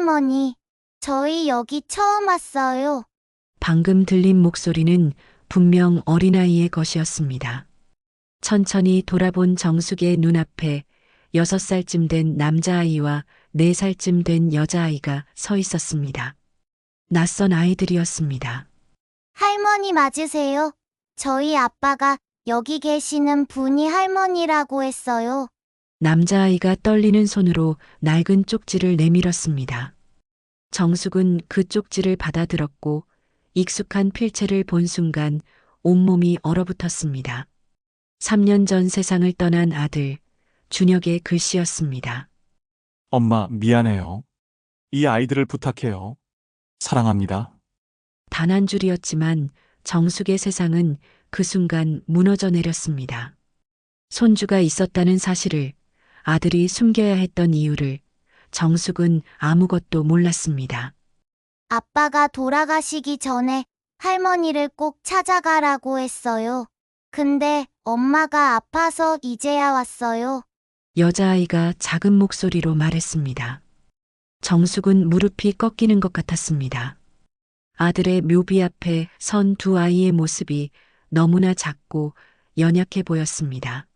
할머니, 저희 여기 처음 왔어요. 방금 들린 목소리는 분명 어린아이의 것이었습니다. 천천히 돌아본 정숙의 눈앞에 6살쯤 된 남자아이와 4살쯤 된 여자아이가 서 있었습니다. 낯선 아이들이었습니다. 할머니 맞으세요? 저희 아빠가 여기 계시는 분이 할머니라고 했어요. 남자아이가 떨리는 손으로 낡은 쪽지를 내밀었습니다. 정숙은 그 쪽지를 받아들었고 익숙한 필체를 본 순간 온몸이 얼어붙었습니다. 3년 전 세상을 떠난 아들, 준혁의 글씨였습니다. 엄마, 미안해요. 이 아이들을 부탁해요. 사랑합니다. 단 한 줄이었지만 정숙의 세상은 그 순간 무너져 내렸습니다. 손주가 있었다는 사실을, 아들이 숨겨야 했던 이유를 정숙은 아무것도 몰랐습니다. 아빠가 돌아가시기 전에 할머니를 꼭 찾아가라고 했어요. 근데 엄마가 아파서 이제야 왔어요. 여자아이가 작은 목소리로 말했습니다. 정숙은 무릎이 꺾이는 것 같았습니다. 아들의 묘비 앞에 선 두 아이의 모습이 너무나 작고 연약해 보였습니다.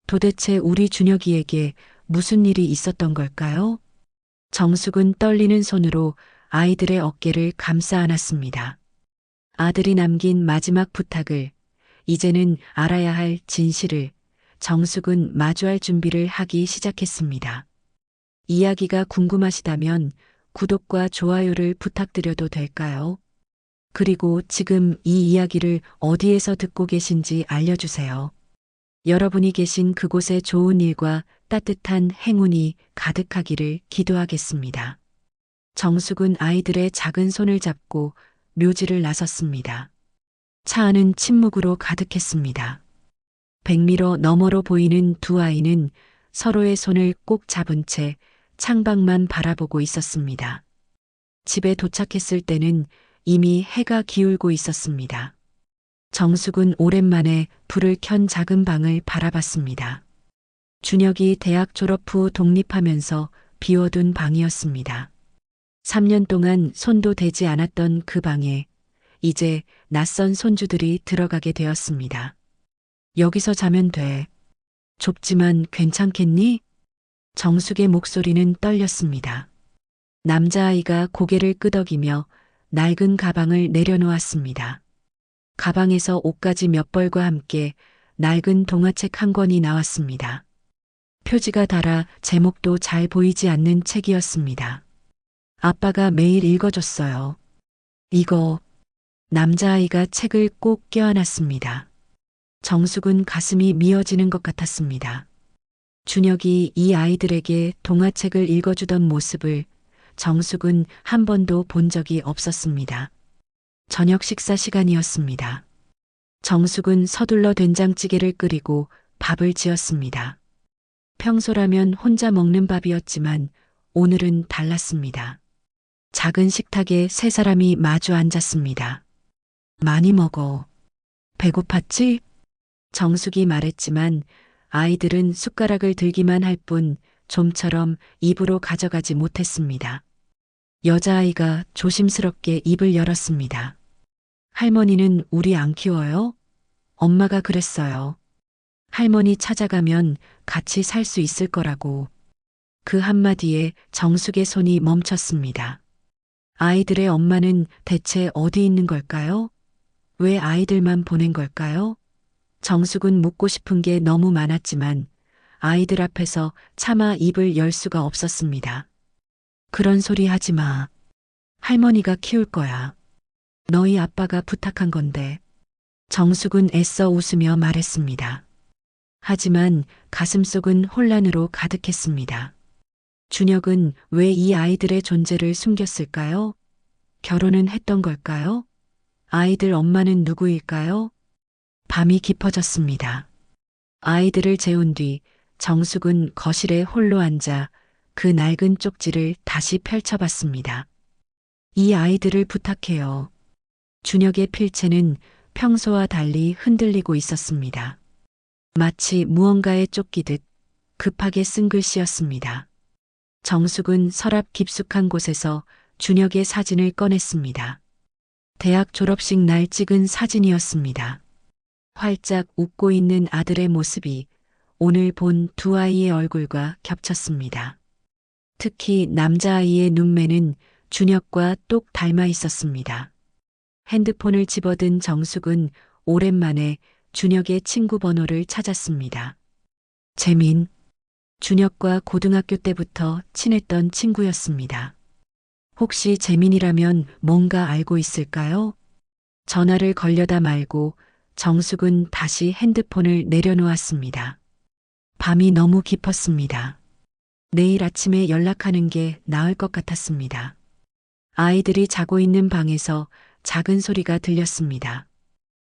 도대체 우리 준혁이에게 무슨 일이 있었던 걸까요? 정숙은 떨리는 손으로 아이들의 어깨를 감싸 안았습니다. 아들이 남긴 마지막 부탁을, 이제는 알아야 할 진실을 정숙은 마주할 준비를 하기 시작했습니다. 이야기가 궁금하시다면 구독과 좋아요를 부탁드려도 될까요? 그리고 지금 이 이야기를 어디에서 듣고 계신지 알려주세요. 여러분이 계신 그곳에 좋은 일과 따뜻한 행운이 가득하기를 기도하겠습니다. 정숙은 아이들의 작은 손을 잡고 묘지를 나섰습니다. 차 안은 침묵으로 가득했습니다. 100m 너머로 보이는 두 아이는 서로의 손을 꼭 잡은 채 창밖만 바라보고 있었습니다. 집에 도착했을 때는 이미 해가 기울고 있었습니다. 정숙은 오랜만에 불을 켠 작은 방을 바라봤습니다. 준혁이 대학 졸업 후 독립하면서 비워둔 방이었습니다. 3년 동안 손도 대지 않았던 그 방에 이제 낯선 손주들이 들어가게 되었습니다. 여기서 자면 돼. 좁지만 괜찮겠니? 정숙의 목소리는 떨렸습니다. 남자아이가 고개를 끄덕이며 낡은 가방을 내려놓았습니다. 가방에서 옷가지 몇 벌과 함께 낡은 동화책 한 권이 나왔습니다. 표지가 달아 제목도 잘 보이지 않는 책이었습니다. 아빠가 매일 읽어줬어요. 이거. 남자아이가 책을 꼭 껴안았습니다. 정숙은 가슴이 미어지는 것 같았습니다. 준혁이 이 아이들에게 동화책을 읽어주던 모습을 정숙은 한 번도 본 적이 없었습니다. 저녁 식사 시간이었습니다. 정숙은 서둘러 된장찌개를 끓이고 밥을 지었습니다. 평소라면 혼자 먹는 밥이었지만 오늘은 달랐습니다. 작은 식탁에 세 사람이 마주 앉았습니다. 많이 먹어. 배고팠지? 정숙이 말했지만 아이들은 숟가락을 들기만 할 뿐 좀처럼 입으로 가져가지 못했습니다. 여자아이가 조심스럽게 입을 열었습니다. 할머니는 우리 안 키워요? 엄마가 그랬어요. 할머니 찾아가면 같이 살 수 있을 거라고. 그 한마디에 정숙의 손이 멈췄습니다. 아이들의 엄마는 대체 어디 있는 걸까요? 왜 아이들만 보낸 걸까요? 정숙은 묻고 싶은 게 너무 많았지만 아이들 앞에서 차마 입을 열 수가 없었습니다. 그런 소리 하지 마. 할머니가 키울 거야. 너희 아빠가 부탁한 건데. 정숙은 애써 웃으며 말했습니다. 하지만 가슴속은 혼란으로 가득했습니다. 준혁은 왜 이 아이들의 존재를 숨겼을까요? 결혼은 했던 걸까요? 아이들 엄마는 누구일까요? 밤이 깊어졌습니다. 아이들을 재운 뒤 정숙은 거실에 홀로 앉아 그 낡은 쪽지를 다시 펼쳐봤습니다. 이 아이들을 부탁해요. 준혁의 필체는 평소와 달리 흔들리고 있었습니다. 마치 무언가에 쫓기듯 급하게 쓴 글씨였습니다. 정숙은 서랍 깊숙한 곳에서 준혁의 사진을 꺼냈습니다. 대학 졸업식 날 찍은 사진이었습니다. 활짝 웃고 있는 아들의 모습이 오늘 본 두 아이의 얼굴과 겹쳤습니다. 특히 남자아이의 눈매는 준혁과 똑 닮아 있었습니다. 핸드폰을 집어든 정숙은 오랜만에 준혁의 친구 번호를 찾았습니다. 재민. 준혁과 고등학교 때부터 친했던 친구였습니다. 혹시 재민이라면 뭔가 알고 있을까요? 전화를 걸려다 말고 정숙은 다시 핸드폰을 내려놓았습니다. 밤이 너무 깊었습니다. 내일 아침에 연락하는 게 나을 것 같았습니다. 아이들이 자고 있는 방에서 작은 소리가 들렸습니다.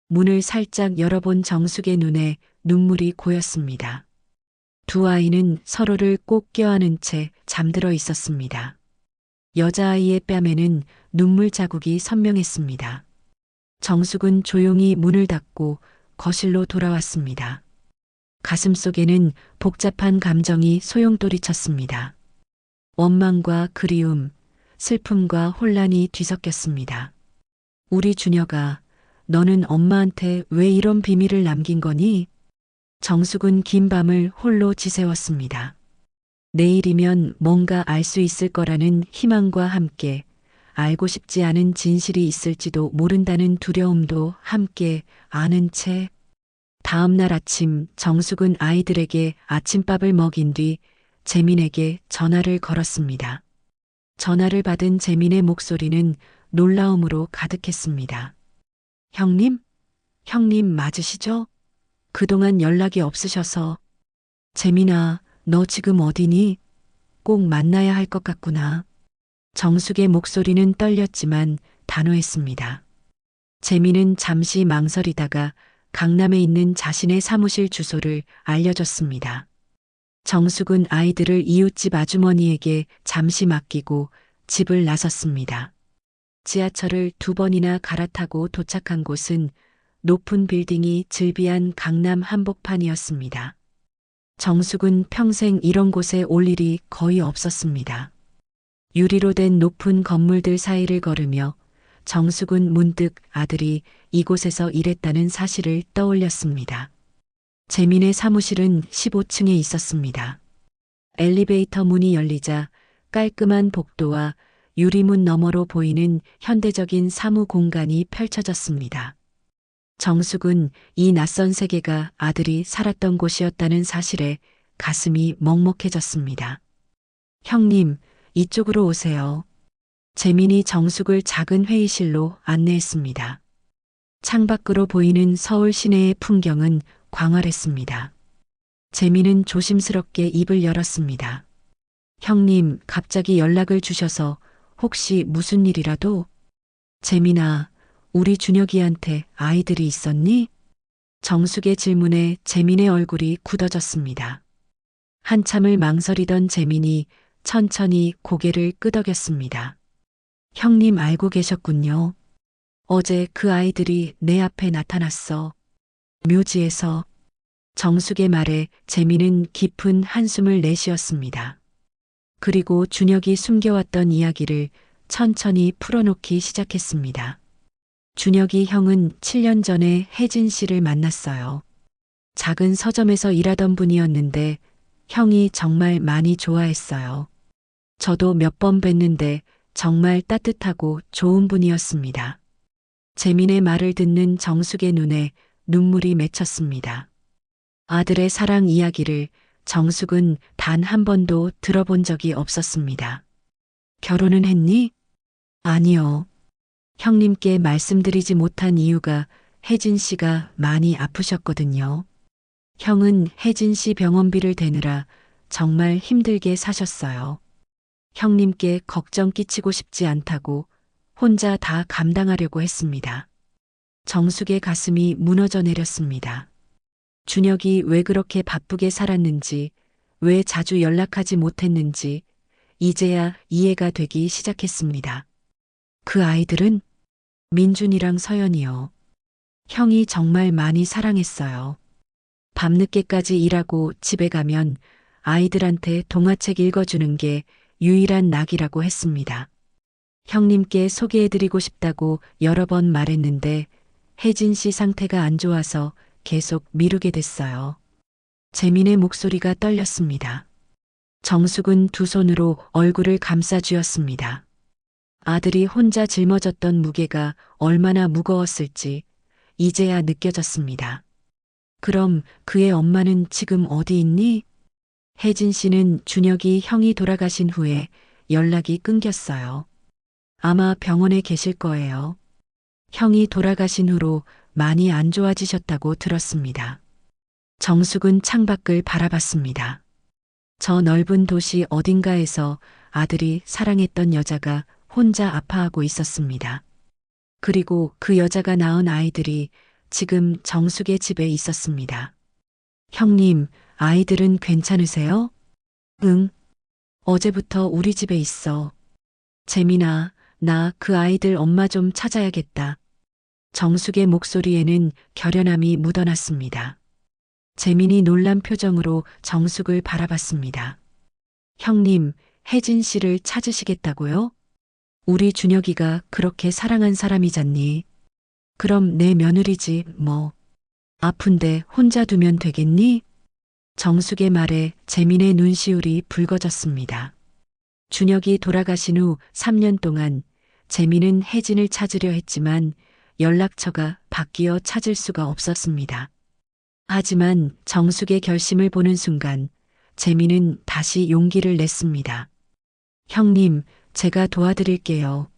문을 살짝 열어본 정숙의 눈에 눈물이 고였습니다. 두 아이는 서로를 꼭 껴안은 채 잠들어 있었습니다. 여자아이의 뺨에는 눈물 자국이 선명했습니다. 정숙은 조용히 문을 닫고 거실로 돌아왔습니다. 가슴속에는 복잡한 감정이 소용돌이쳤습니다. 원망과 그리움, 슬픔과 혼란이 뒤섞였습니다. 우리 준혁아, 너는 엄마한테 왜 이런 비밀을 남긴 거니? 정숙은 긴 밤을 홀로 지새웠습니다. 내일이면 뭔가 알 수 있을 거라는 희망과 함께 알고 싶지 않은 진실이 있을지도 모른다는 두려움도 함께 아는 채 다음 날 아침 정숙은 아이들에게 아침밥을 먹인 뒤 재민에게 전화를 걸었습니다. 전화를 받은 재민의 목소리는 놀라움으로 가득했습니다. 형님? 형님 맞으시죠? 그동안 연락이 없으셔서. 재민아, 너 지금 어디니? 꼭 만나야 할 것 같구나. 정숙의 목소리는 떨렸지만 단호했습니다. 재민은 잠시 망설이다가 강남에 있는 자신의 사무실 주소를 알려줬습니다. 정숙은 아이들을 이웃집 아주머니에게 잠시 맡기고 집을 나섰습니다. 지하철을 2번이나 갈아타고 도착한 곳은 높은 빌딩이 즐비한 강남 한복판이었습니다. 정숙은 평생 이런 곳에 올 일이 거의 없었습니다. 유리로 된 높은 건물들 사이를 걸으며 정숙은 문득 아들이 이곳에서 일했다는 사실을 떠올렸습니다. 재민의 사무실은 15층에 있었습니다. 엘리베이터 문이 열리자 깔끔한 복도와 유리문 너머로 보이는 현대적인 사무 공간이 펼쳐졌습니다. 정숙은 이 낯선 세계가 아들이 살았던 곳이었다는 사실에 가슴이 먹먹해졌습니다. 형님, 이쪽으로 오세요. 재민이 정숙을 작은 회의실로 안내했습니다. 창밖으로 보이는 서울 시내의 풍경은 광활했습니다. 재민은 조심스럽게 입을 열었습니다. 형님, 갑자기 연락을 주셔서 혹시 무슨 일이라도? 재민아, 우리 준혁이한테 아이들이 있었니? 정숙의 질문에 재민의 얼굴이 굳어졌습니다. 한참을 망설이던 재민이 천천히 고개를 끄덕였습니다. 형님 알고 계셨군요. 어제 그 아이들이 내 앞에 나타났어. 묘지에서. 정숙의 말에 재민은 깊은 한숨을 내쉬었습니다. 그리고 준혁이 숨겨왔던 이야기를 천천히 풀어놓기 시작했습니다. 준혁이 형은 7년 전에 혜진 씨를 만났어요. 작은 서점에서 일하던 분이었는데 형이 정말 많이 좋아했어요. 저도 몇 번 뵀는데 정말 따뜻하고 좋은 분이었습니다. 재민의 말을 듣는 정숙의 눈에 눈물이 맺혔습니다. 아들의 사랑 이야기를 정숙은 단 한 번도 들어본 적이 없었습니다. 결혼은 했니? 아니요. 형님께 말씀드리지 못한 이유가 혜진 씨가 많이 아프셨거든요. 형은 혜진 씨 병원비를 대느라 정말 힘들게 사셨어요. 형님께 걱정 끼치고 싶지 않다고 혼자 다 감당하려고 했습니다. 정숙의 가슴이 무너져 내렸습니다. 준혁이 왜 그렇게 바쁘게 살았는지, 왜 자주 연락하지 못했는지 이제야 이해가 되기 시작했습니다. 그 아이들은? 민준이랑 서연이요. 형이 정말 많이 사랑했어요. 밤늦게까지 일하고 집에 가면 아이들한테 동화책 읽어주는 게 유일한 낙이라고 했습니다. 형님께 소개해드리고 싶다고 여러 번 말했는데 혜진 씨 상태가 안 좋아서 계속 미루게 됐어요. 재민의 목소리가 떨렸습니다. 정숙은 두 손으로 얼굴을 감싸 쥐었습니다. 아들이 혼자 짊어졌던 무게가 얼마나 무거웠을지 이제야 느껴졌습니다. 그럼 그의 엄마는 지금 어디 있니? 혜진 씨는 준혁이 형이 돌아가신 후에 연락이 끊겼어요. 아마 병원에 계실 거예요. 형이 돌아가신 후로 많이 안 좋아지셨다고 들었습니다. 정숙은 창밖을 바라봤습니다. 저 넓은 도시 어딘가에서 아들이 사랑했던 여자가 혼자 아파하고 있었습니다. 그리고 그 여자가 낳은 아이들이 지금 정숙의 집에 있었습니다. 형님, 아이들은 괜찮으세요? 응. 어제부터 우리 집에 있어. 재민아, 나 그 아이들 엄마 좀 찾아야겠다. 정숙의 목소리에는 결연함이 묻어났습니다. 재민이 놀란 표정으로 정숙을 바라봤습니다. 형님, 혜진 씨를 찾으시겠다고요? 우리 준혁이가 그렇게 사랑한 사람이잖니. 그럼 내 며느리지 뭐. 아픈데 혼자 두면 되겠니? 정숙의 말에 재민의 눈시울이 붉어졌습니다. 준혁이 돌아가신 후 3년 동안 재민은 혜진을 찾으려 했지만 연락처가 바뀌어 찾을 수가 없었습니다. 하지만 정숙의 결심을 보는 순간 재민은 다시 용기를 냈습니다. 형님, 제가 도와드릴게요.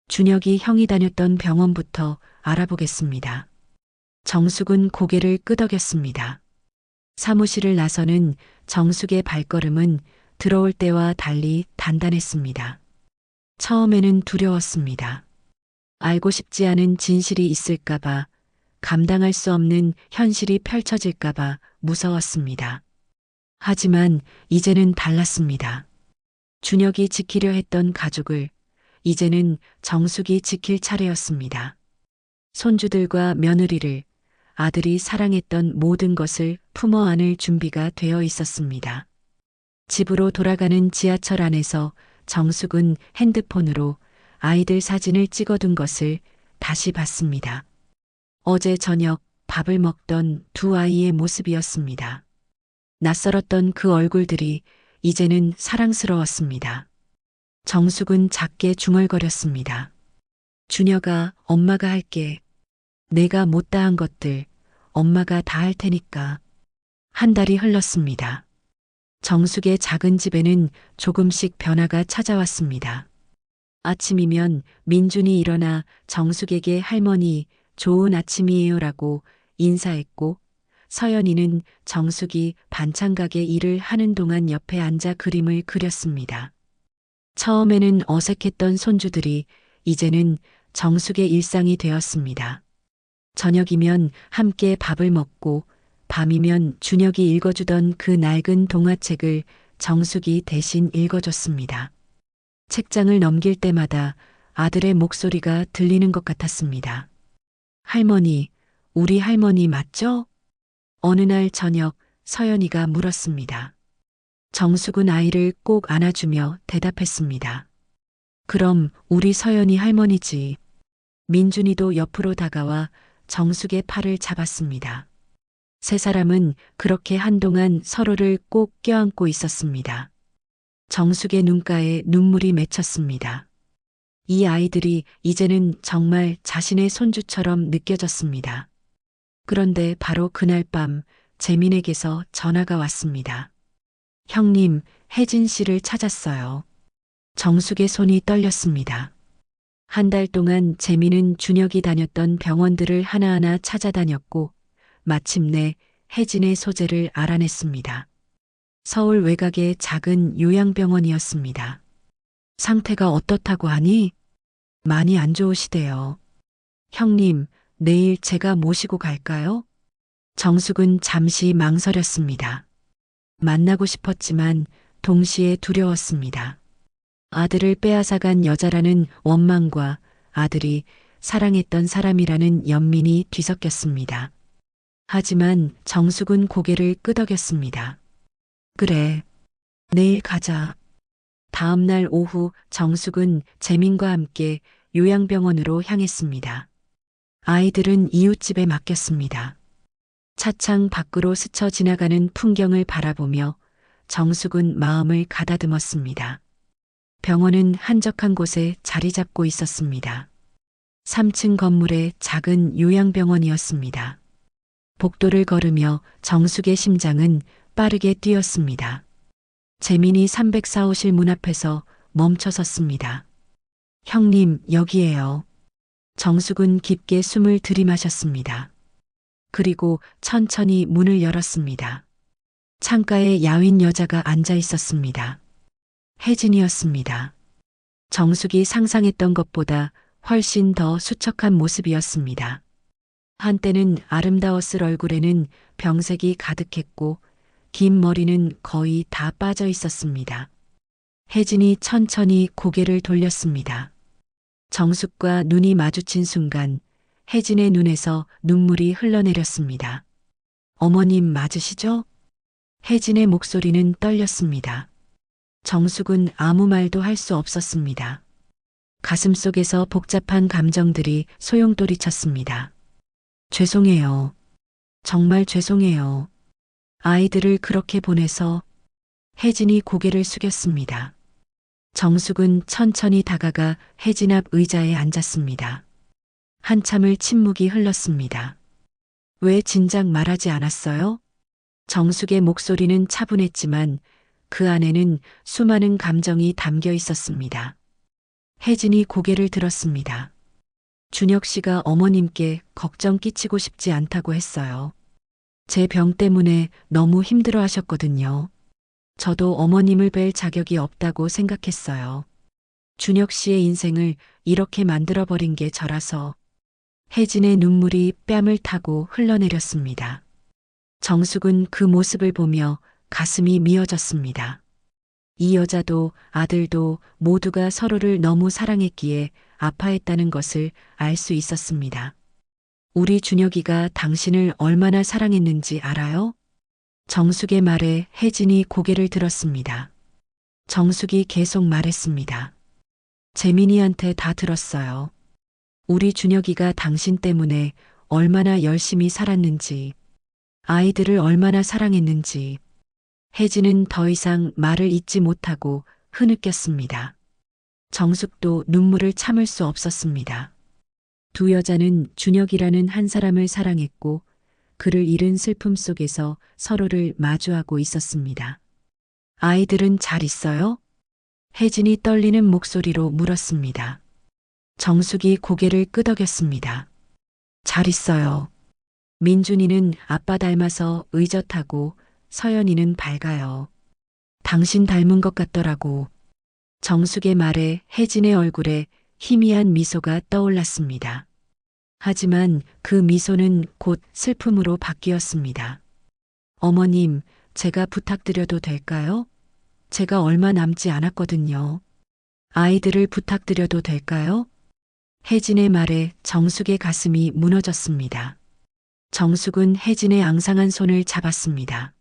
준혁이 형이 다녔던 병원부터 알아보겠습니다. 정숙은 고개를 끄덕였습니다. 사무실을 나서는 정숙의 발걸음은 들어올 때와 달리 단단했습니다. 처음에는 두려웠습니다. 알고 싶지 않은 진실이 있을까봐, 감당할 수 없는 현실이 펼쳐질까봐 무서웠습니다. 하지만 이제는 달랐습니다. 준혁이 지키려 했던 가족을 이제는 정숙이 지킬 차례였습니다. 손주들과 며느리를, 아들이 사랑했던 모든 것을 품어 안을 준비가 되어 있었습니다. 집으로 돌아가는 지하철 안에서 정숙은 핸드폰으로 아이들 사진을 찍어둔 것을 다시 봤습니다. 어제 저녁 밥을 먹던 두 아이의 모습이었습니다. 낯설었던 그 얼굴들이 이제는 사랑스러웠습니다. 정숙은 작게 중얼거렸습니다. 준혁아, 엄마가 할게. 내가 못다한 것들 엄마가 다 할 테니까. 한 달이 흘렀습니다. 정숙의 작은 집에는 조금씩 변화가 찾아왔습니다. 아침이면 민준이 일어나 정숙에게 할머니, 좋은 아침이에요라고 인사했고, 서연이는 정숙이 반찬 가게 일을 하는 동안 옆에 앉아 그림을 그렸습니다. 처음에는 어색했던 손주들이 이제는 정숙의 일상이 되었습니다. 저녁이면 함께 밥을 먹고 밤이면 준혁이 읽어주던 그 낡은 동화책을 정숙이 대신 읽어줬습니다. 책장을 넘길 때마다 아들의 목소리가 들리는 것 같았습니다. 할머니, 우리 할머니 맞죠? 어느 날 저녁 서연이가 물었습니다. 정숙은 아이를 꼭 안아주며 대답했습니다. 그럼 우리 서연이 할머니지. 민준이도 옆으로 다가와 정숙의 팔을 잡았습니다. 세 사람은 그렇게 한동안 서로를 꼭 껴안고 있었습니다. 정숙의 눈가에 눈물이 맺혔습니다. 이 아이들이 이제는 정말 자신의 손주처럼 느껴졌습니다. 그런데 바로 그날 밤 재민에게서 전화가 왔습니다. 형님, 혜진 씨를 찾았어요. 정숙의 손이 떨렸습니다. 한 달 동안 재민은 준혁이 다녔던 병원들을 하나하나 찾아다녔고 마침내 혜진의 소재를 알아냈습니다. 서울 외곽의 작은 요양병원이었습니다. 상태가 어떻다고 하니? 많이 안 좋으시대요. 형님, 내일 제가 모시고 갈까요? 정숙은 잠시 망설였습니다. 만나고 싶었지만 동시에 두려웠습니다. 아들을 빼앗아간 여자라는 원망과 아들이 사랑했던 사람이라는 연민이 뒤섞였습니다. 하지만 정숙은 고개를 끄덕였습니다. 그래, 내일 가자. 다음 날 오후 정숙은 재민과 함께 요양병원으로 향했습니다. 아이들은 이웃집에 맡겼습니다. 차창 밖으로 스쳐 지나가는 풍경을 바라보며 정숙은 마음을 가다듬었습니다. 병원은 한적한 곳에 자리 잡고 있었습니다. 3층 건물의 작은 요양병원이었습니다. 복도를 걸으며 정숙의 심장은 빠르게 뛰었습니다. 재민이 304호실 문 앞에서 멈춰 섰습니다. 형님, 여기에요. 정숙은 깊게 숨을 들이마셨습니다. 그리고 천천히 문을 열었습니다. 창가에 야윈 여자가 앉아 있었습니다. 혜진이었습니다. 정숙이 상상했던 것보다 훨씬 더 수척한 모습이었습니다. 한때는 아름다웠을 얼굴에는 병색이 가득했고 긴 머리는 거의 다 빠져 있었습니다. 혜진이 천천히 고개를 돌렸습니다. 정숙과 눈이 마주친 순간 혜진의 눈에서 눈물이 흘러내렸습니다. 어머님 맞으시죠? 혜진의 목소리는 떨렸습니다. 정숙은 아무 말도 할 수 없었습니다. 가슴속에서 복잡한 감정들이 소용돌이쳤습니다. 죄송해요. 정말 죄송해요. 아이들을 그렇게 보내서. 혜진이 고개를 숙였습니다. 정숙은 천천히 다가가 혜진 앞 의자에 앉았습니다. 한참을 침묵이 흘렀습니다. 왜 진작 말하지 않았어요? 정숙의 목소리는 차분했지만 그 안에는 수많은 감정이 담겨 있었습니다. 혜진이 고개를 들었습니다. 준혁 씨가 어머님께 걱정 끼치고 싶지 않다고 했어요. 제 병 때문에 너무 힘들어 하셨거든요. 저도 어머님을 뵐 자격이 없다고 생각했어요. 준혁 씨의 인생을 이렇게 만들어버린 게 저라서. 혜진의 눈물이 뺨을 타고 흘러내렸습니다. 정숙은 그 모습을 보며 가슴이 미어졌습니다. 이 여자도 아들도 모두가 서로를 너무 사랑했기에 아파했다는 것을 알 수 있었습니다. 우리 준혁이가 당신을 얼마나 사랑했는지 알아요? 정숙의 말에 혜진이 고개를 들었습니다. 정숙이 계속 말했습니다. 재민이한테 다 들었어요. 우리 준혁이가 당신 때문에 얼마나 열심히 살았는지, 아이들을 얼마나 사랑했는지. 혜진은 더 이상 말을 잇지 못하고 흐느꼈습니다. 정숙도 눈물을 참을 수 없었습니다. 두 여자는 준혁이라는 한 사람을 사랑했고 그를 잃은 슬픔 속에서 서로를 마주하고 있었습니다. 아이들은 잘 있어요? 혜진이 떨리는 목소리로 물었습니다. 정숙이 고개를 끄덕였습니다. 잘 있어요. 민준이는 아빠 닮아서 의젓하고 서연이는 밝아요. 당신 닮은 것 같더라고. 정숙의 말에 혜진의 얼굴에 희미한 미소가 떠올랐습니다. 하지만 그 미소는 곧 슬픔으로 바뀌었습니다. 어머님, 제가 부탁드려도 될까요? 제가 얼마 남지 않았거든요. 아이들을 부탁드려도 될까요? 혜진의 말에 정숙의 가슴이 무너졌습니다. 정숙은 혜진의 앙상한 손을 잡았습니다.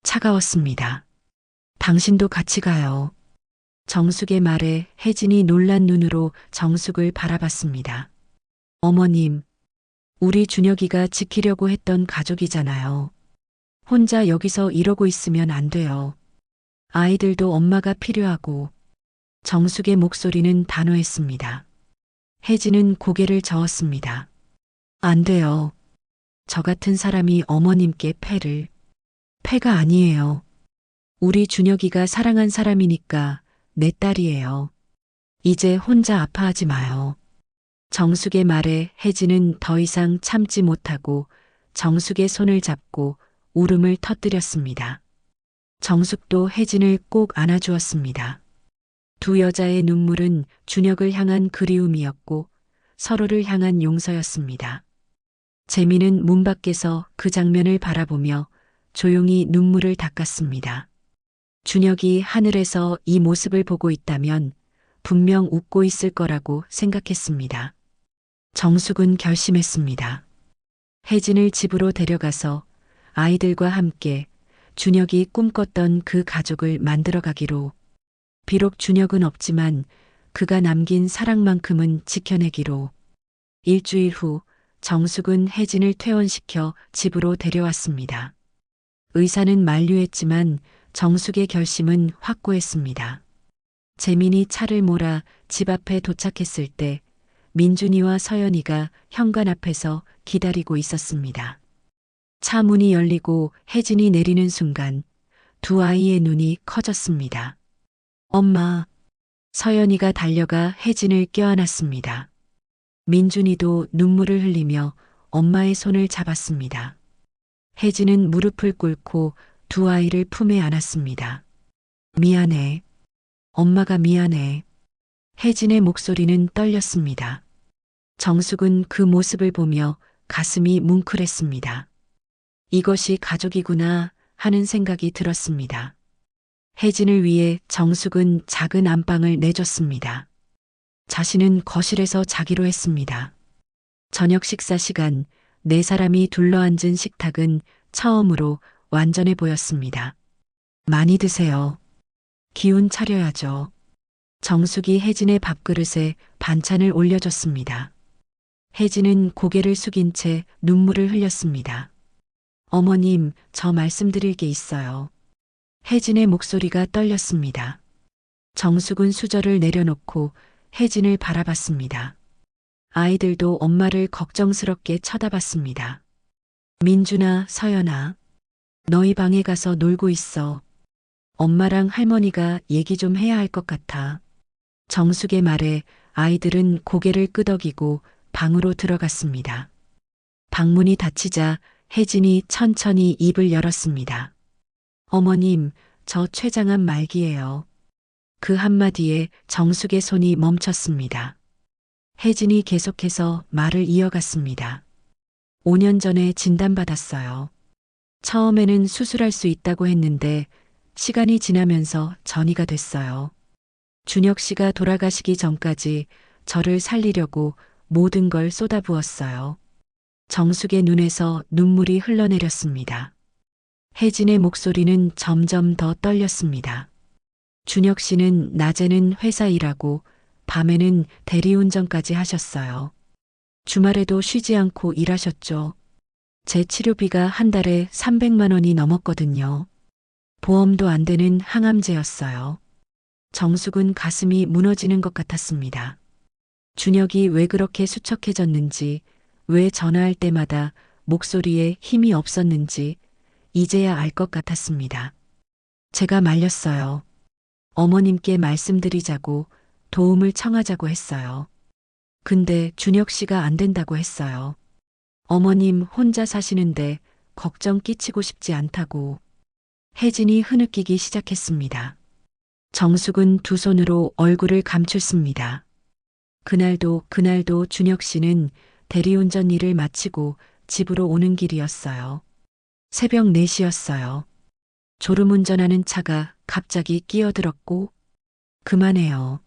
차가웠습니다. 당신도 같이 가요. 정숙의 말에 혜진이 놀란 눈으로 정숙을 바라봤습니다. 어머님, 우리 준혁이가 지키려고 했던 가족이잖아요. 혼자 여기서 이러고 있으면 안 돼요. 아이들도 엄마가 필요하고. 정숙의 목소리는 단호했습니다. 혜진은 고개를 저었습니다. 안 돼요. 저 같은 사람이 어머님께 패가 아니에요. 우리 준혁이가 사랑한 사람이니까 내 딸이에요. 이제 혼자 아파하지 마요. 정숙의 말에 혜진은 더 이상 참지 못하고 정숙의 손을 잡고 울음을 터뜨렸습니다. 정숙도 혜진을 꼭 안아주었습니다. 두 여자의 눈물은 준혁을 향한 그리움이었고 서로를 향한 용서였습니다. 재민은 문 밖에서 그 장면을 바라보며 조용히 눈물을 닦았습니다. 준혁이 하늘에서 이 모습을 보고 있다면 분명 웃고 있을 거라고 생각했습니다. 정숙은 결심했습니다. 혜진을 집으로 데려가서 아이들과 함께 준혁이 꿈꿨던 그 가족을 만들어가기로. 비록 준혁은 없지만 그가 남긴 사랑만큼은 지켜내기로. 일주일 후 정숙은 혜진을 퇴원시켜 집으로 데려왔습니다. 의사는 만류했지만 정숙의 결심은 확고했습니다. 재민이 차를 몰아 집 앞에 도착했을 때 민준이와 서연이가 현관 앞에서 기다리고 있었습니다. 차 문이 열리고 혜진이 내리는 순간 두 아이의 눈이 커졌습니다. 엄마. 서연이가 달려가 혜진을 껴안았습니다. 민준이도 눈물을 흘리며 엄마의 손을 잡았습니다. 혜진은 무릎을 꿇고 두 아이를 품에 안았습니다. 미안해. 엄마가 미안해. 혜진의 목소리는 떨렸습니다. 정숙은 그 모습을 보며 가슴이 뭉클했습니다. 이것이 가족이구나 하는 생각이 들었습니다. 혜진을 위해 정숙은 작은 안방을 내줬습니다. 자신은 거실에서 자기로 했습니다. 저녁 식사 시간 네 사람이 둘러앉은 식탁은 처음으로 완전해 보였습니다. 많이 드세요. 기운 차려야죠. 정숙이 혜진의 밥그릇에 반찬을 올려줬습니다. 혜진은 고개를 숙인 채 눈물을 흘렸습니다. 어머님, 저 말씀드릴 게 있어요. 혜진의 목소리가 떨렸습니다. 정숙은 수저를 내려놓고 혜진을 바라봤습니다. 아이들도 엄마를 걱정스럽게 쳐다봤습니다. 민준아, 서연아, 너희 방에 가서 놀고 있어. 엄마랑 할머니가 얘기 좀 해야 할 것 같아. 정숙의 말에 아이들은 고개를 끄덕이고 방으로 들어갔습니다. 방문이 닫히자 혜진이 천천히 입을 열었습니다. 어머님, 저 췌장암 말기예요. 그 한마디에 정숙의 손이 멈췄습니다. 혜진이 계속해서 말을 이어갔습니다. 5년 전에 진단받았어요. 처음에는 수술할 수 있다고 했는데 시간이 지나면서 전이가 됐어요. 준혁 씨가 돌아가시기 전까지 저를 살리려고 모든 걸 쏟아부었어요. 정숙의 눈에서 눈물이 흘러내렸습니다. 혜진의 목소리는 점점 더 떨렸습니다. 준혁 씨는 낮에는 회사 일하고 밤에는 대리운전까지 하셨어요. 주말에도 쉬지 않고 일하셨죠. 제 치료비가 한 달에 300만 원이 넘었거든요. 보험도 안 되는 항암제였어요. 정숙은 가슴이 무너지는 것 같았습니다. 준혁이 왜 그렇게 수척해졌는지, 왜 전화할 때마다 목소리에 힘이 없었는지 이제야 알 것 같았습니다. 제가 말렸어요. 어머님께 말씀드리자고 도움을 청하자고 했어요. 근데 준혁 씨가 안 된다고 했어요. 어머님 혼자 사시는데 걱정 끼치고 싶지 않다고. 혜진이 흐느끼기 시작했습니다. 정숙은 두 손으로 얼굴을 감췄습니다. 그날도 준혁 씨는 대리운전 일을 마치고 집으로 오는 길이었어요. 새벽 4시였어요. 졸음운전하는 차가 갑자기 끼어들었고, 그만해요.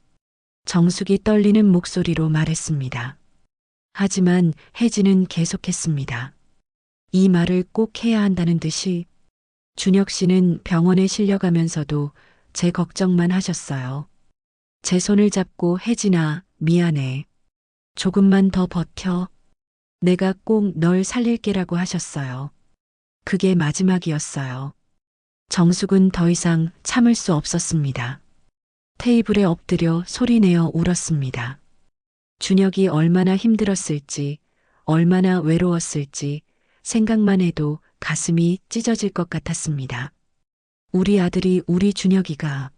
정숙이 떨리는 목소리로 말했습니다. 하지만 혜진은 계속했습니다. 이 말을 꼭 해야 한다는 듯이. 준혁 씨는 병원에 실려가면서도 제 걱정만 하셨어요. 제 손을 잡고 혜진아, 미안해. 조금만 더 버텨. 내가 꼭 널 살릴게라고 하셨어요. 그게 마지막이었어요. 정숙은 더 이상 참을 수 없었습니다. 테이블에 엎드려 소리내어 울었습니다. 준혁이 얼마나 힘들었을지, 얼마나 외로웠을지 생각만 해도 가슴이 찢어질 것 같았습니다. 우리 아들이 우리 준혁이가.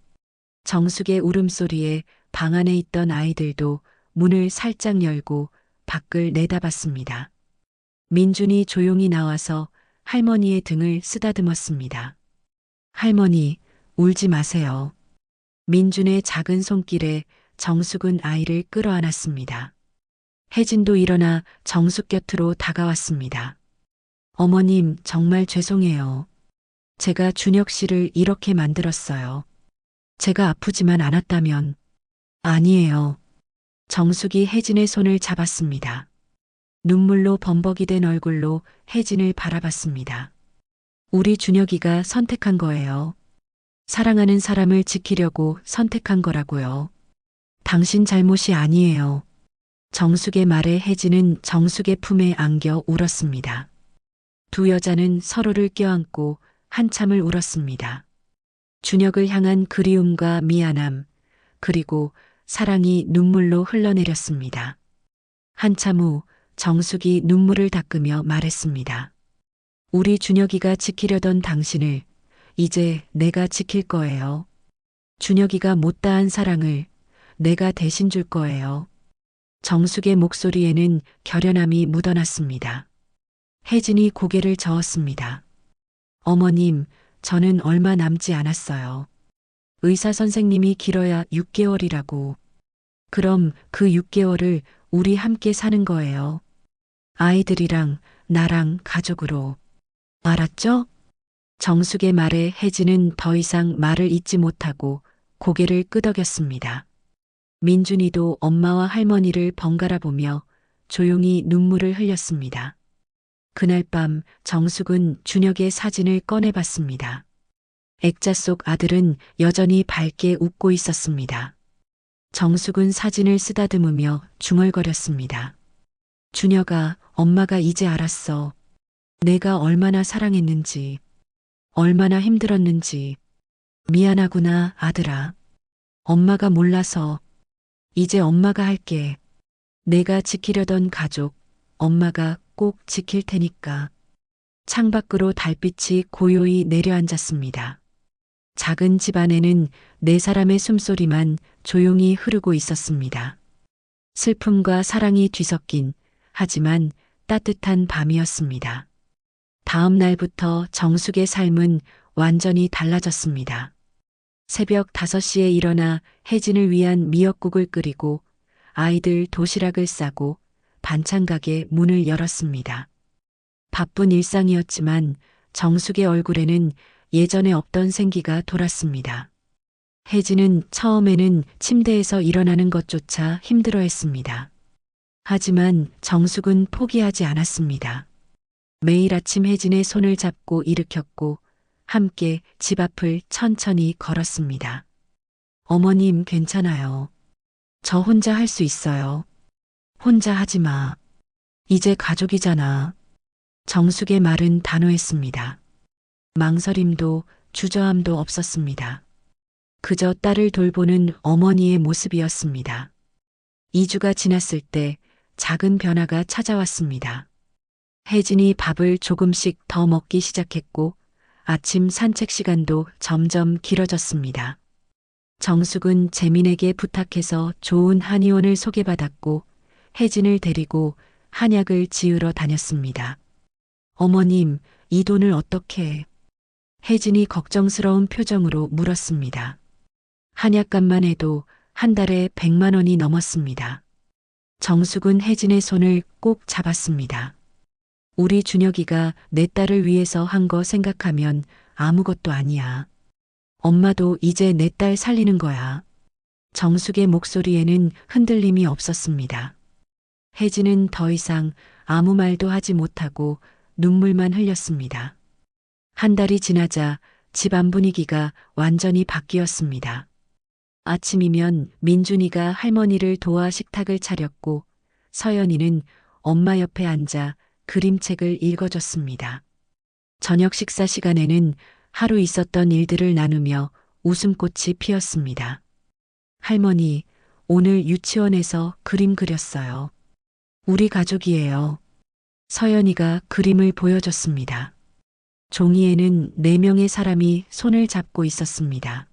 정숙의 울음소리에 방 안에 있던 아이들도 문을 살짝 열고 밖을 내다봤습니다. 민준이 조용히 나와서 할머니의 등을 쓰다듬었습니다. 할머니, 울지 마세요. 민준의 작은 손길에 정숙은 아이를 끌어안았습니다. 혜진도 일어나 정숙 곁으로 다가왔습니다. 어머님, 정말 죄송해요. 제가 준혁 씨를 이렇게 만들었어요. 제가 아프지만 않았다면. 아니에요. 정숙이 혜진의 손을 잡았습니다. 눈물로 범벅이 된 얼굴로 혜진을 바라봤습니다. 우리 준혁이가 선택한 거예요. 사랑하는 사람을 지키려고 선택한 거라고요. 당신 잘못이 아니에요. 정숙의 말에 혜진은 정숙의 품에 안겨 울었습니다. 두 여자는 서로를 껴안고 한참을 울었습니다. 준혁을 향한 그리움과 미안함, 그리고 사랑이 눈물로 흘러내렸습니다. 한참 후 정숙이 눈물을 닦으며 말했습니다. 우리 준혁이가 지키려던 당신을 이제 내가 지킬 거예요. 준혁이가 못다한 사랑을 내가 대신 줄 거예요. 정숙의 목소리에는 결연함이 묻어났습니다. 혜진이 고개를 저었습니다. 어머님, 저는 얼마 남지 않았어요. 의사 선생님이 길어야 6개월이라고. 그럼 그 6개월을 우리 함께 사는 거예요. 아이들이랑 나랑 가족으로. 알았죠? 정숙의 말에 혜진은 더 이상 말을 잇지 못하고 고개를 끄덕였습니다. 민준이도 엄마와 할머니를 번갈아 보며 조용히 눈물을 흘렸습니다. 그날 밤 정숙은 준혁의 사진을 꺼내봤습니다. 액자 속 아들은 여전히 밝게 웃고 있었습니다. 정숙은 사진을 쓰다듬으며 중얼거렸습니다. 준혁아, 엄마가 이제 알았어. 내가 얼마나 사랑했는지, 얼마나 힘들었는지. 미안하구나, 아들아. 엄마가 몰라서. 이제 엄마가 할게. 내가 지키려던 가족, 엄마가 꼭 지킬 테니까. 창밖으로 달빛이 고요히 내려앉았습니다. 작은 집 안에는 네 사람의 숨소리만 조용히 흐르고 있었습니다. 슬픔과 사랑이 뒤섞인 하지만 따뜻한 밤이었습니다. 다음 날부터 정숙의 삶은 완전히 달라졌습니다. 새벽 5시에 일어나 혜진을 위한 미역국을 끓이고 아이들 도시락을 싸고 반찬 가게 문을 열었습니다. 바쁜 일상이었지만 정숙의 얼굴에는 예전에 없던 생기가 돌았습니다. 혜진은 처음에는 침대에서 일어나는 것조차 힘들어했습니다. 하지만 정숙은 포기하지 않았습니다. 매일 아침 혜진의 손을 잡고 일으켰고 함께 집 앞을 천천히 걸었습니다. 어머님, 괜찮아요. 저 혼자 할 수 있어요. 혼자 하지 마. 이제 가족이잖아. 정숙의 말은 단호했습니다. 망설임도 주저함도 없었습니다. 그저 딸을 돌보는 어머니의 모습이었습니다. 2주가 지났을 때 작은 변화가 찾아왔습니다. 혜진이 밥을 조금씩 더 먹기 시작했고 아침 산책 시간도 점점 길어졌습니다. 정숙은 재민에게 부탁해서 좋은 한의원을 소개받았고 혜진을 데리고 한약을 지으러 다녔습니다. 어머님, 이 돈을 어떻게? 혜진이 걱정스러운 표정으로 물었습니다. 한약값만 해도 한 달에 100만 원이 넘었습니다. 정숙은 혜진의 손을 꼭 잡았습니다. 우리 준혁이가 내 딸을 위해서 한 거 생각하면 아무것도 아니야. 엄마도 이제 내 딸 살리는 거야. 정숙의 목소리에는 흔들림이 없었습니다. 혜진은 더 이상 아무 말도 하지 못하고 눈물만 흘렸습니다. 한 달이 지나자 집안 분위기가 완전히 바뀌었습니다. 아침이면 민준이가 할머니를 도와 식탁을 차렸고 서연이는 엄마 옆에 앉아 그림책을 읽어줬습니다. 저녁 식사 시간에는 하루 있었던 일들을 나누며 웃음꽃이 피었습니다. 할머니, 오늘 유치원에서 그림 그렸어요. 우리 가족이에요. 서연이가 그림을 보여줬습니다. 종이에는 4명의 사람이 손을 잡고 있었습니다.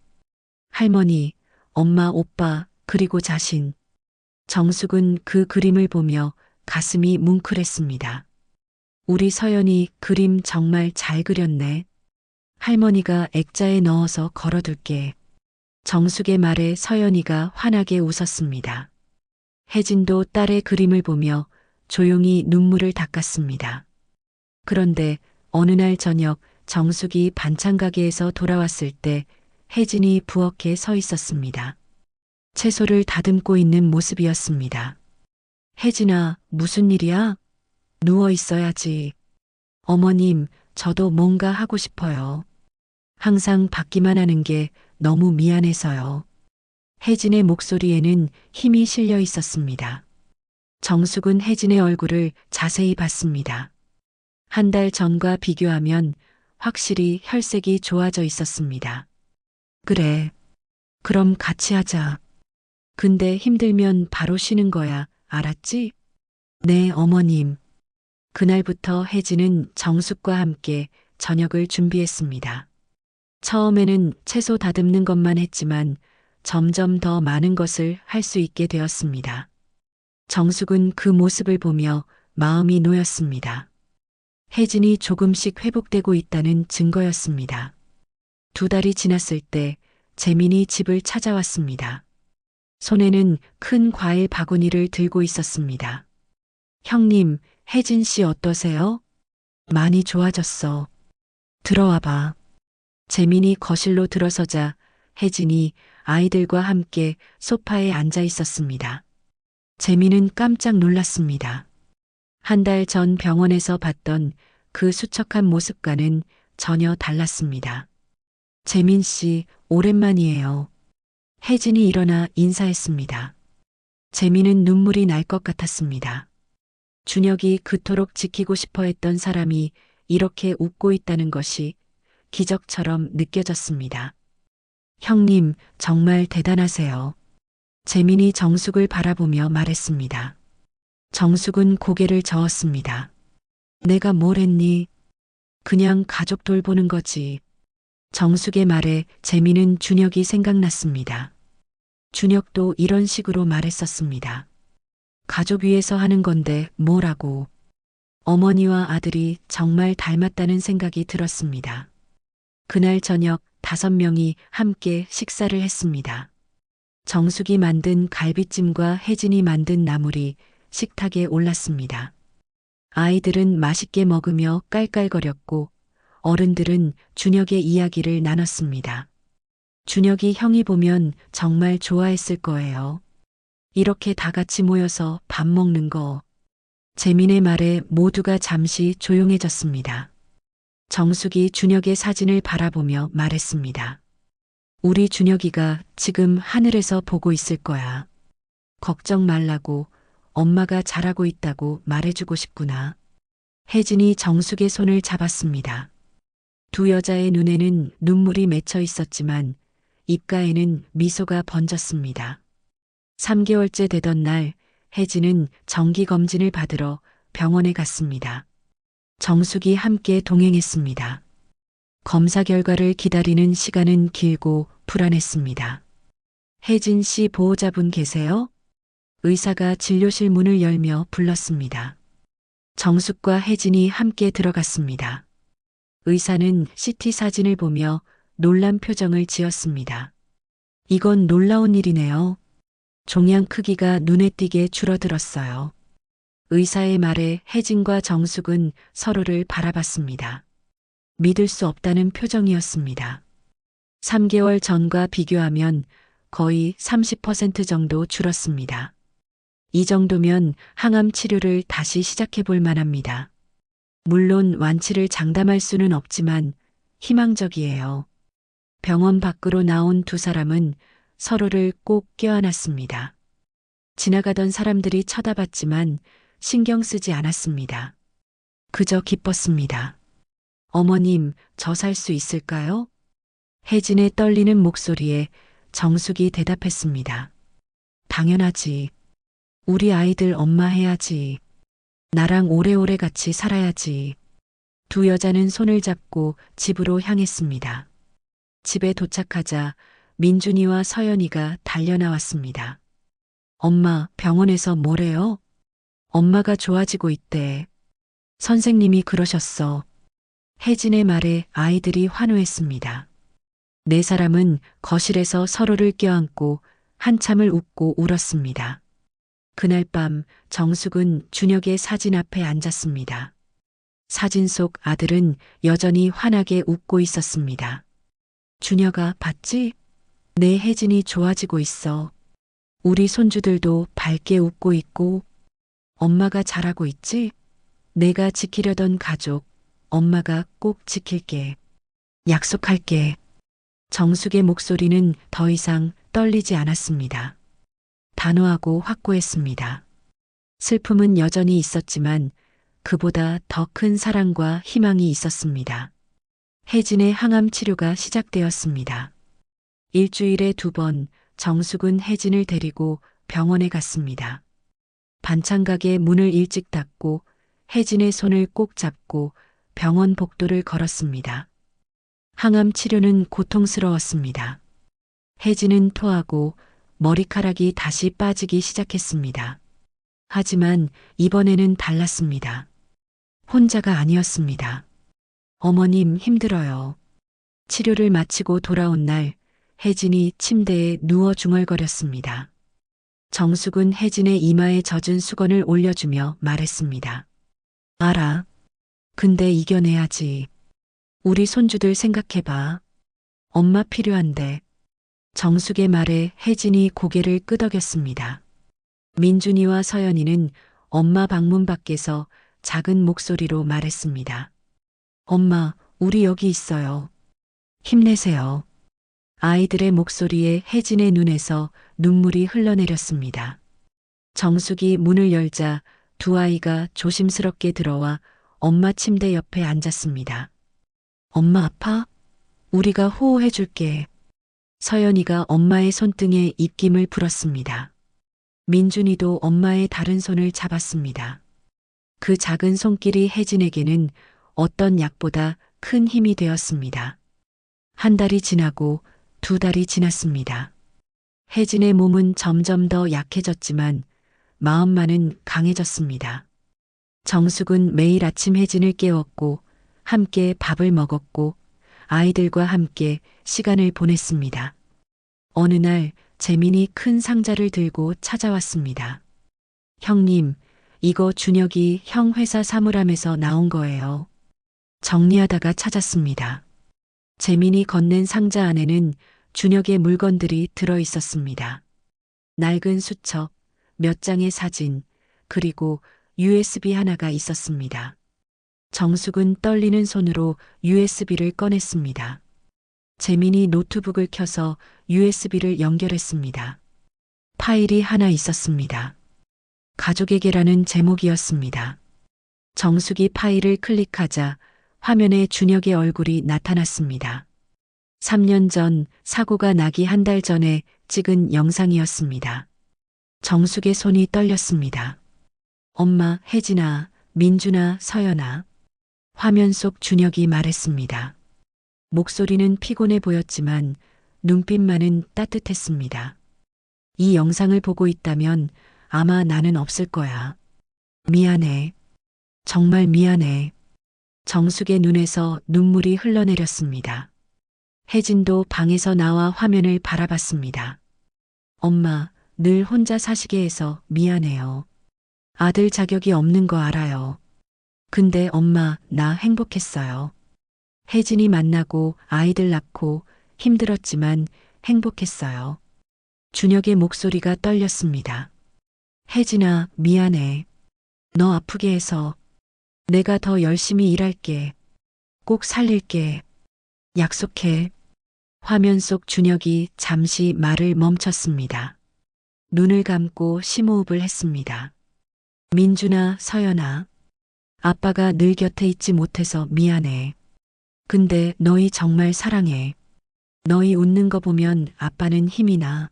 할머니, 엄마, 오빠, 그리고 자신. 정숙은 그 그림을 보며 가슴이 뭉클했습니다. 우리 서연이 그림 정말 잘 그렸네. 할머니가 액자에 넣어서 걸어둘게. 정숙의 말에 서연이가 환하게 웃었습니다. 혜진도 딸의 그림을 보며 조용히 눈물을 닦았습니다. 그런데 어느 날 저녁 정숙이 반찬 가게에서 돌아왔을 때 혜진이 부엌에 서 있었습니다. 채소를 다듬고 있는 모습이었습니다. 혜진아, 무슨 일이야? 누워 있어야지. 어머님, 저도 뭔가 하고 싶어요. 항상 받기만 하는 게 너무 미안해서요. 혜진의 목소리에는 힘이 실려 있었습니다. 정숙은 혜진의 얼굴을 자세히 봤습니다. 한 달 전과 비교하면 확실히 혈색이 좋아져 있었습니다. 그래. 그럼 같이 하자. 근데 힘들면 바로 쉬는 거야. 알았지? 네, 어머님. 그날부터 혜진은 정숙과 함께 저녁을 준비했습니다. 처음에는 채소 다듬는 것만 했지만 점점 더 많은 것을 할 수 있게 되었습니다. 정숙은 그 모습을 보며 마음이 놓였습니다. 혜진이 조금씩 회복되고 있다는 증거였습니다. 2달이 지났을 때 재민이 집을 찾아왔습니다. 손에는 큰 과일 바구니를 들고 있었습니다. 형님, 혜진 씨 어떠세요? 많이 좋아졌어. 들어와 봐. 재민이 거실로 들어서자 혜진이 아이들과 함께 소파에 앉아 있었습니다. 재민은 깜짝 놀랐습니다. 한 달 전 병원에서 봤던 그 수척한 모습과는 전혀 달랐습니다. 재민 씨, 오랜만이에요. 혜진이 일어나 인사했습니다. 재민은 눈물이 날 것 같았습니다. 준혁이 그토록 지키고 싶어 했던 사람이 이렇게 웃고 있다는 것이 기적처럼 느껴졌습니다. 형님, 정말 대단하세요. 재민이 정숙을 바라보며 말했습니다. 정숙은 고개를 저었습니다. 내가 뭘 했니? 그냥 가족 돌보는 거지. 정숙의 말에 재민은 준혁이 생각났습니다. 준혁도 이런 식으로 말했었습니다. 가족 위해서 하는 건데 뭐라고. 어머니와 아들이 정말 닮았다는 생각이 들었습니다. 그날 저녁 5명이 함께 식사를 했습니다. 정숙이 만든 갈비찜과 혜진이 만든 나물이 식탁에 올랐습니다. 아이들은 맛있게 먹으며 깔깔거렸고 어른들은 준혁의 이야기를 나눴습니다. 준혁이 형이 보면 정말 좋아했을 거예요. 이렇게 다 같이 모여서 밥 먹는 거. 재민의 말에 모두가 잠시 조용해졌습니다. 정숙이 준혁의 사진을 바라보며 말했습니다. 우리 준혁이가 지금 하늘에서 보고 있을 거야. 걱정 말라고 엄마가 잘하고 있다고 말해주고 싶구나. 혜진이 정숙의 손을 잡았습니다. 2 여자의 눈에는 눈물이 맺혀 있었지만 입가에는 미소가 번졌습니다. 3개월째 되던 날 혜진은 정기검진을 받으러 병원에 갔습니다. 정숙이 함께 동행했습니다. 검사 결과를 기다리는 시간은 길고 불안했습니다. 혜진 씨 보호자분 계세요? 의사가 진료실 문을 열며 불렀습니다. 정숙과 혜진이 함께 들어갔습니다. 의사는 CT 사진을 보며 놀란 표정을 지었습니다. 이건 놀라운 일이네요. 종양 크기가 눈에 띄게 줄어들었어요. 의사의 말에 혜진과 정숙은 서로를 바라봤습니다. 믿을 수 없다는 표정이었습니다. 3개월 전과 비교하면 거의 30% 정도 줄었습니다. 이 정도면 항암 치료를 다시 시작해 볼 만합니다. 물론 완치를 장담할 수는 없지만 희망적이에요. 병원 밖으로 나온 2 사람은 서로를 꼭 껴안았습니다. 지나가던 사람들이 쳐다봤지만 신경 쓰지 않았습니다. 그저 기뻤습니다. 어머님, 저 살 수 있을까요? 혜진의 떨리는 목소리에 정숙이 대답했습니다. 당연하지. 우리 아이들 엄마 해야지. 나랑 오래오래 같이 살아야지. 2 여자는 손을 잡고 집으로 향했습니다. 집에 도착하자 민준이와 서연이가 달려나왔습니다. 엄마, 병원에서 뭐래요? 엄마가 좋아지고 있대. 선생님이 그러셨어. 혜진의 말에 아이들이 환호했습니다. 4 사람은 거실에서 서로를 껴안고 한참을 웃고 울었습니다. 그날 밤 정숙은 준혁의 사진 앞에 앉았습니다. 사진 속 아들은 여전히 환하게 웃고 있었습니다. 준혁아, 봤지? 내 혜진이 좋아지고 있어. 우리 손주들도 밝게 웃고 있고 엄마가 잘하고 있지? 내가 지키려던 가족, 엄마가 꼭 지킬게. 약속할게. 정숙의 목소리는 더 이상 떨리지 않았습니다. 단호하고 확고했습니다. 슬픔은 여전히 있었지만 그보다 더 큰 사랑과 희망이 있었습니다. 혜진의 항암 치료가 시작되었습니다. 일주일에 2번 정숙은 혜진을 데리고 병원에 갔습니다. 반찬 가게 문을 일찍 닫고 혜진의 손을 꼭 잡고 병원 복도를 걸었습니다. 항암 치료는 고통스러웠습니다. 혜진은 토하고 머리카락이 다시 빠지기 시작했습니다. 하지만 이번에는 달랐습니다. 혼자가 아니었습니다. 어머님 힘들어요. 치료를 마치고 돌아온 날 혜진이 침대에 누워 중얼거렸습니다. 정숙은 혜진의 이마에 젖은 수건을 올려주며 말했습니다. 알아. 근데 이겨내야지. 우리 손주들 생각해봐. 엄마 필요한데. 정숙의 말에 혜진이 고개를 끄덕였습니다. 민준이와 서연이는 엄마 방문 밖에서 작은 목소리로 말했습니다. 엄마, 우리 여기 있어요. 힘내세요. 아이들의 목소리에 혜진의 눈에서 눈물이 흘러내렸습니다. 정숙이 문을 열자 2 아이가 조심스럽게 들어와 엄마 침대 옆에 앉았습니다. 엄마 아파? 우리가 호호해 줄게. 서연이가 엄마의 손등에 입김을 불었습니다. 민준이도 엄마의 다른 손을 잡았습니다. 그 작은 손길이 혜진에게는 어떤 약보다 큰 힘이 되었습니다. 1달이 지나고 2달이 지났습니다. 혜진의 몸은 점점 더 약해졌지만 마음만은 강해졌습니다. 정숙은 매일 아침 혜진을 깨웠고 함께 밥을 먹었고 아이들과 함께 시간을 보냈습니다. 어느 날 재민이 큰 상자를 들고 찾아왔습니다. 형님, 이거 준혁이 형 회사 사물함에서 나온 거예요. 정리하다가 찾았습니다. 재민이 건넨 상자 안에는 준혁의 물건들이 들어 있었습니다. 낡은 수첩, 몇 장의 사진, 그리고 USB 하나가 있었습니다. 정숙은 떨리는 손으로 USB를 꺼냈습니다. 재민이 노트북을 켜서 USB를 연결했습니다. 파일이 하나 있었습니다. 가족에게라는 제목이었습니다. 정숙이 파일을 클릭하자 화면에 준혁의 얼굴이 나타났습니다. 3년 전 사고가 나기 1달 전에 찍은 영상이었습니다. 정숙의 손이 떨렸습니다. 엄마, 혜진아, 민준아, 서연아. 화면 속 준혁이 말했습니다. 목소리는 피곤해 보였지만 눈빛만은 따뜻했습니다. 이 영상을 보고 있다면 아마 나는 없을 거야. 미안해. 정말 미안해. 정숙의 눈에서 눈물이 흘러내렸습니다. 혜진도 방에서 나와 화면을 바라봤습니다. 엄마, 늘 혼자 사시게 해서 미안해요. 아들 자격이 없는 거 알아요. 근데 엄마, 나 행복했어요. 혜진이 만나고 아이들 낳고 힘들었지만 행복했어요. 준혁의 목소리가 떨렸습니다. 혜진아, 미안해. 너 아프게 해서. 내가 더 열심히 일할게. 꼭 살릴게. 약속해. 화면 속 준혁이 잠시 말을 멈췄습니다. 눈을 감고 심호흡을 했습니다. 민준아, 서연아. 아빠가 늘 곁에 있지 못해서 미안해. 근데 너희 정말 사랑해. 너희 웃는 거 보면 아빠는 힘이 나.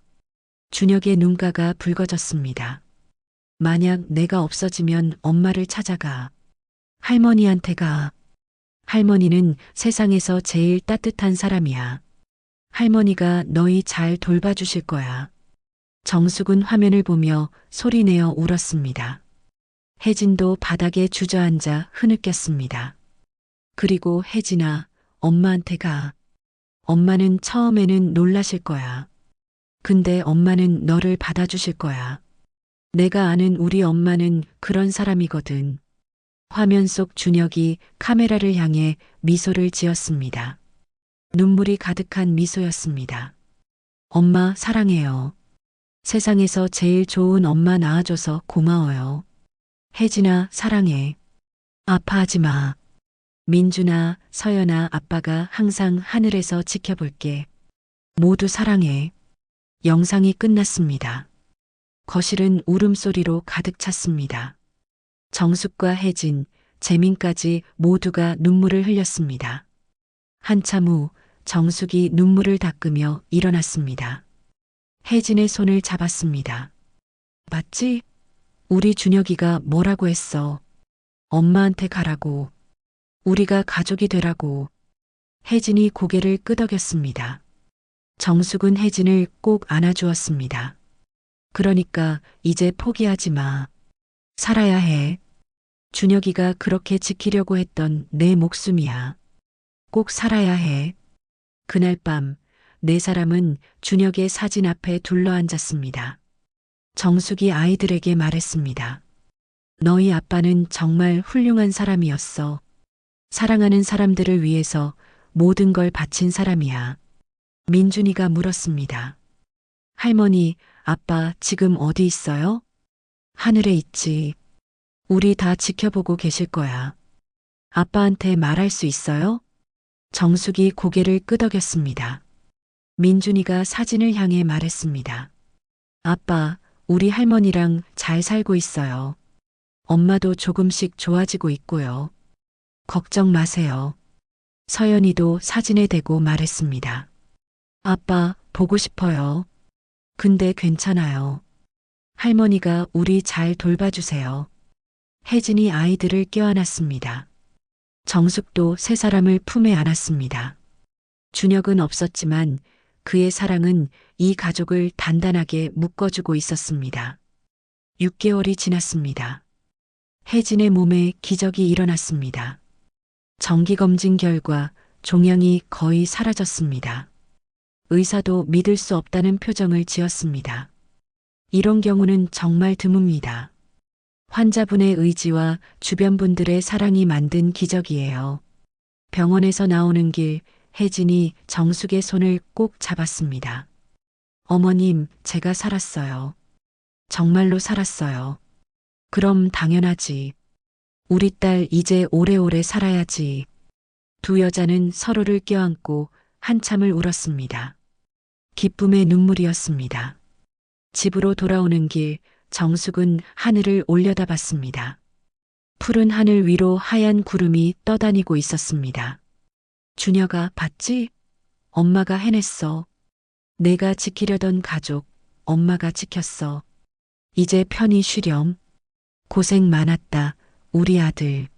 준혁의 눈가가 붉어졌습니다. 만약 내가 없어지면 엄마를 찾아가. 할머니한테 가. 할머니는 세상에서 제일 따뜻한 사람이야. 할머니가 너희 잘 돌봐주실 거야. 정숙은 화면을 보며 소리내어 울었습니다. 혜진도 바닥에 주저앉아 흐느꼈습니다. 그리고 혜진아, 엄마한테 가. 엄마는 처음에는 놀라실 거야. 근데 엄마는 너를 받아주실 거야. 내가 아는 우리 엄마는 그런 사람이거든. 화면 속 준혁이 카메라를 향해 미소를 지었습니다. 눈물이 가득한 미소였습니다. 엄마 사랑해요. 세상에서 제일 좋은 엄마 낳아줘서 고마워요. 혜진아 사랑해. 아파하지 마. 민준아, 서연아, 아빠가 항상 하늘에서 지켜볼게. 모두 사랑해. 영상이 끝났습니다. 거실은 울음소리로 가득 찼습니다. 정숙과 혜진, 재민까지 모두가 눈물을 흘렸습니다. 한참 후 정숙이 눈물을 닦으며 일어났습니다. 혜진의 손을 잡았습니다. 맞지? 우리 준혁이가 뭐라고 했어? 엄마한테 가라고. 우리가 가족이 되라고. 혜진이 고개를 끄덕였습니다. 정숙은 혜진을 꼭 안아주었습니다. 그러니까 이제 포기하지 마. 살아야 해. 준혁이가 그렇게 지키려고 했던 내 목숨이야. 꼭 살아야 해. 그날 밤, 네 사람은 준혁의 사진 앞에 둘러앉았습니다. 정숙이 아이들에게 말했습니다. 너희 아빠는 정말 훌륭한 사람이었어. 사랑하는 사람들을 위해서 모든 걸 바친 사람이야. 민준이가 물었습니다. 할머니, 아빠 지금 어디 있어요? 하늘에 있지. 우리 다 지켜보고 계실 거야. 아빠한테 말할 수 있어요? 정숙이 고개를 끄덕였습니다. 민준이가 사진을 향해 말했습니다. 아빠, 우리 할머니랑 잘 살고 있어요. 엄마도 조금씩 좋아지고 있고요. 걱정 마세요. 서연이도 사진에 대고 말했습니다. 아빠, 보고 싶어요. 근데 괜찮아요. 할머니가 우리 잘 돌봐주세요. 혜진이 아이들을 껴안았습니다. 정숙도 세 사람을 품에 안았습니다. 준혁은 없었지만 그의 사랑은 이 가족을 단단하게 묶어주고 있었습니다. 6개월이 지났습니다. 혜진의 몸에 기적이 일어났습니다. 정기검진 결과 종양이 거의 사라졌습니다. 의사도 믿을 수 없다는 표정을 지었습니다. 이런 경우는 정말 드뭅니다. 환자분의 의지와 주변 분들의 사랑이 만든 기적이에요. 병원에서 나오는 길, 혜진이 정숙의 손을 꼭 잡았습니다. 어머님, 제가 살았어요. 정말로 살았어요. 그럼 당연하지. 우리 딸 이제 오래오래 살아야지. 두 여자는 서로를 껴안고 한참을 울었습니다. 기쁨의 눈물이었습니다. 집으로 돌아오는 길, 정숙은 하늘을 올려다봤습니다. 푸른 하늘 위로 하얀 구름이 떠다니고 있었습니다. 준혁아, 봤지? 엄마가 해냈어. 내가 지키려던 가족, 엄마가 지켰어. 이제 편히 쉬렴. 고생 많았다, 우리 아들.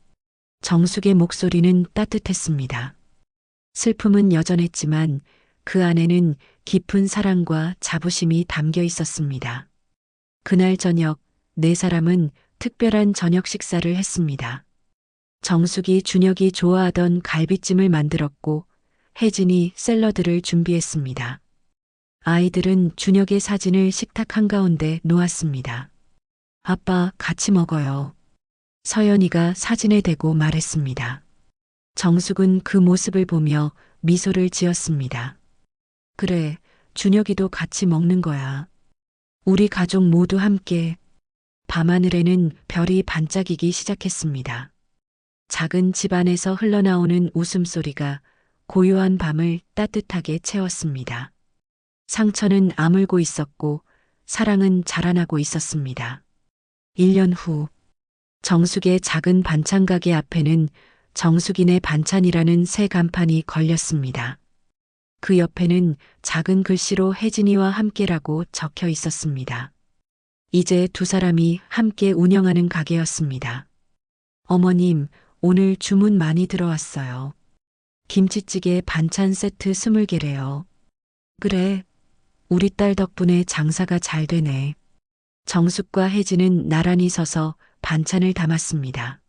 정숙의 목소리는 따뜻했습니다. 슬픔은 여전했지만 그 안에는 깊은 사랑과 자부심이 담겨 있었습니다. 그날 저녁, 네 사람은 특별한 저녁 식사를 했습니다. 정숙이 준혁이 좋아하던 갈비찜을 만들었고 혜진이 샐러드를 준비했습니다. 아이들은 준혁의 사진을 식탁 한가운데 놓았습니다. 아빠, 같이 먹어요. 서연이가 사진에 대고 말했습니다. 정숙은 그 모습을 보며 미소를 지었습니다. 그래, 준혁이도 같이 먹는 거야. 우리 가족 모두 함께. 밤하늘에는 별이 반짝이기 시작했습니다. 작은 집안에서 흘러나오는 웃음소리가 고요한 밤을 따뜻하게 채웠습니다. 상처는 아물고 있었고 사랑은 자라나고 있었습니다. 1년 후, 정숙의 작은 반찬 가게 앞에는 정숙이네 반찬이라는 새 간판이 걸렸습니다. 그 옆에는 작은 글씨로 혜진이와 함께라고 적혀 있었습니다. 이제 두 사람이 함께 운영하는 가게였습니다. 어머님, 오늘 주문 많이 들어왔어요. 김치찌개 반찬 세트 20개래요. 그래, 우리 딸 덕분에 장사가 잘 되네. 정숙과 혜진은 나란히 서서 반찬을 담았습니다.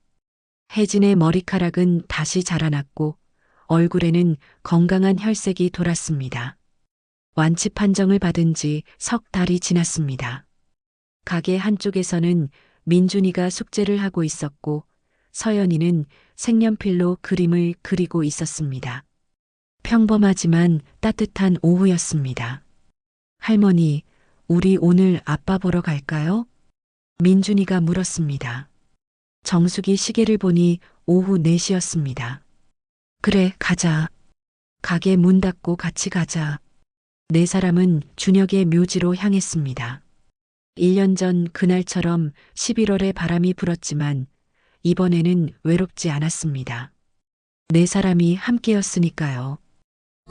혜진의 머리카락은 다시 자라났고 얼굴에는 건강한 혈색이 돌았습니다. 완치 판정을 받은 지 석 달이 지났습니다. 가게 한쪽에서는 민준이가 숙제를 하고 있었고 서연이는 색연필로 그림을 그리고 있었습니다. 평범하지만 따뜻한 오후였습니다. 할머니, 우리 오늘 아빠 보러 갈까요? 민준이가 물었습니다. 정숙이 시계를 보니 오후 4시였습니다. 그래, 가자. 가게 문 닫고 같이 가자. 네 사람은 준혁의 묘지로 향했습니다. 1년 전 그날처럼 11월에 바람이 불었지만 이번에는 외롭지 않았습니다. 네 사람이 함께였으니까요.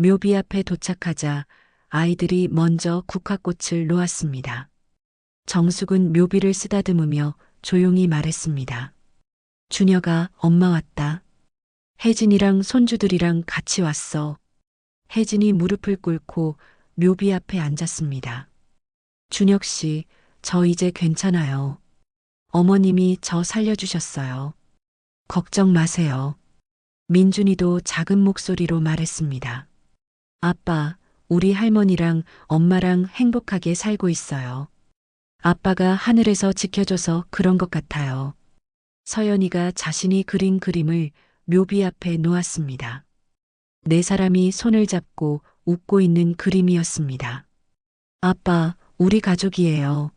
묘비 앞에 도착하자 아이들이 먼저 국화꽃을 놓았습니다. 정숙은 묘비를 쓰다듬으며 조용히 말했습니다. 준혁아, 엄마 왔다. 혜진이랑 손주들이랑 같이 왔어. 혜진이 무릎을 꿇고 묘비 앞에 앉았습니다. 준혁 씨, 저 이제 괜찮아요. 어머님이 저 살려주셨어요. 걱정 마세요. 민준이도 작은 목소리로 말했습니다. 아빠, 우리 할머니랑 엄마랑 행복하게 살고 있어요. 아빠가 하늘에서 지켜줘서 그런 것 같아요. 서연이가 자신이 그린 그림을 묘비 앞에 놓았습니다. 네 사람이 손을 잡고 웃고 있는 그림이었습니다. 아빠, 우리 가족이에요.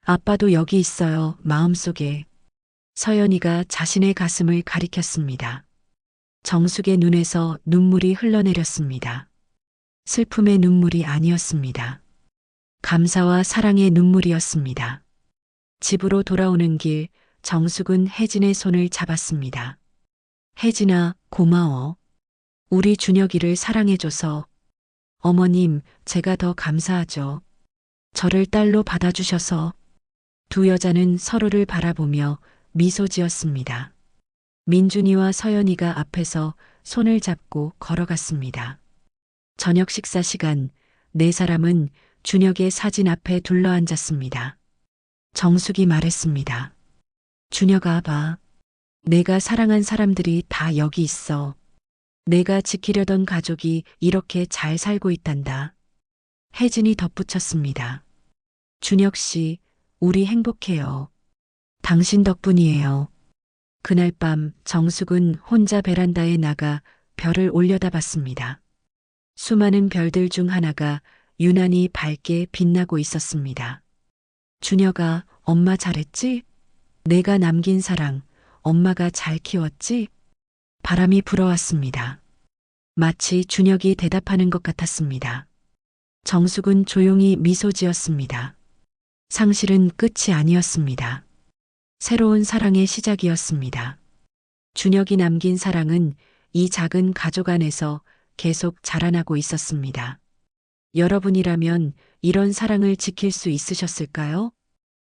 아빠도 여기 있어요, 마음속에. 서연이가 자신의 가슴을 가리켰습니다. 정숙의 눈에서 눈물이 흘러내렸습니다. 슬픔의 눈물이 아니었습니다. 감사와 사랑의 눈물이었습니다. 집으로 돌아오는 길, 정숙은 혜진의 손을 잡았습니다. 혜진아, 고마워. 우리 준혁이를 사랑해줘서. 어머님, 제가 더 감사하죠. 저를 딸로 받아주셔서. 두 여자는 서로를 바라보며 미소 지었습니다. 민준이와 서연이가 앞에서 손을 잡고 걸어갔습니다. 저녁 식사 시간, 네 사람은 준혁의 사진 앞에 둘러앉았습니다. 정숙이 말했습니다. 준혁아, 봐. 내가 사랑한 사람들이 다 여기 있어. 내가 지키려던 가족이 이렇게 잘 살고 있단다. 혜진이 덧붙였습니다. 준혁 씨, 우리 행복해요. 당신 덕분이에요. 그날 밤 정숙은 혼자 베란다에 나가 별을 올려다봤습니다. 수많은 별들 중 하나가 유난히 밝게 빛나고 있었습니다. 준혁아, 엄마 잘했지? 내가 남긴 사랑, 엄마가 잘 키웠지? 바람이 불어왔습니다. 마치 준혁이 대답하는 것 같았습니다. 정숙은 조용히 미소 지었습니다. 상실은 끝이 아니었습니다. 새로운 사랑의 시작이었습니다. 준혁이 남긴 사랑은 이 작은 가족 안에서 계속 자라나고 있었습니다. 여러분이라면 이런 사랑을 지킬 수 있으셨을까요?